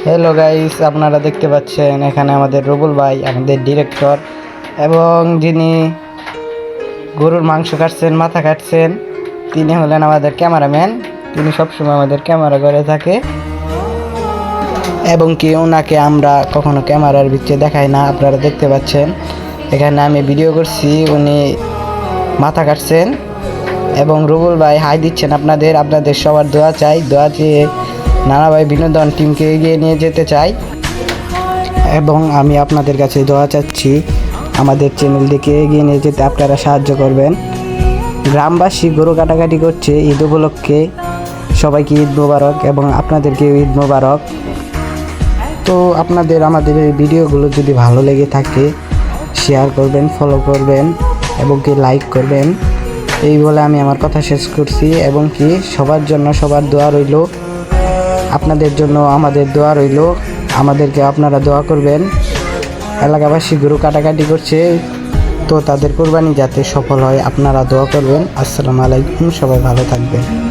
Hello guys, আপনারা দেখতে পাচ্ছেন এখানে আমাদের রুবুল ভাই, আমাদের ডিরেক্টর, এবং যিনি গরুর মাংস কাটছেন, মাথা কাটছেন, তিনি হলেন আমাদের ক্যামেরাম্যান। তিনি সবসময় আমাদের ক্যামেরা করে থাকে এবং কি ওনাকে আমরা কখনো ক্যামেরার ভিতরে দেখাই না। আপনারা দেখতে পাচ্ছেন এখানে আমি ভিডিও করছি, উনি মাথা কাটছেন এবং রুবুল ভাই হাই দিচ্ছেন। আপনাদের সবার দোয়া চাই, দোয়া চেয়ে নানা ভাই বিনোদন টিমকে এগিয়ে নিয়ে যেতে চাই এবং আমি আপনাদের কাছে দোয়া চাচ্ছি আমাদের চ্যানেলটিকে এগিয়ে নিয়ে যেতে আপনারা সাহায্য করবেন। গ্রামবাসী গরু কাটাকাটি করছে ঈদ উপলক্ষে, সবাইকে ঈদ মোবারক এবং আপনাদেরকেও ঈদ মোবারক। তো আপনাদের আমাদের এই ভিডিওগুলো যদি ভালো লেগে থাকে শেয়ার করবেন, ফলো করবেন এবং কি লাইক করবেন। এই বলে আমি আমার কথা শেষ করছি এবং কি সবার জন্য সবার দোয়া রইল, আপনাদের জন্য আমাদের দোয়া রইল, আমাদেরকে আপনারা দোয়া করবেন। এলাকাবাসী গরু কাটাকাটি করছে, তো তাদের কোরবানি যাতে সফল হয় আপনারা দোয়া করবেন। আসসালামু আলাইকুম, সবাই ভালো থাকবেন।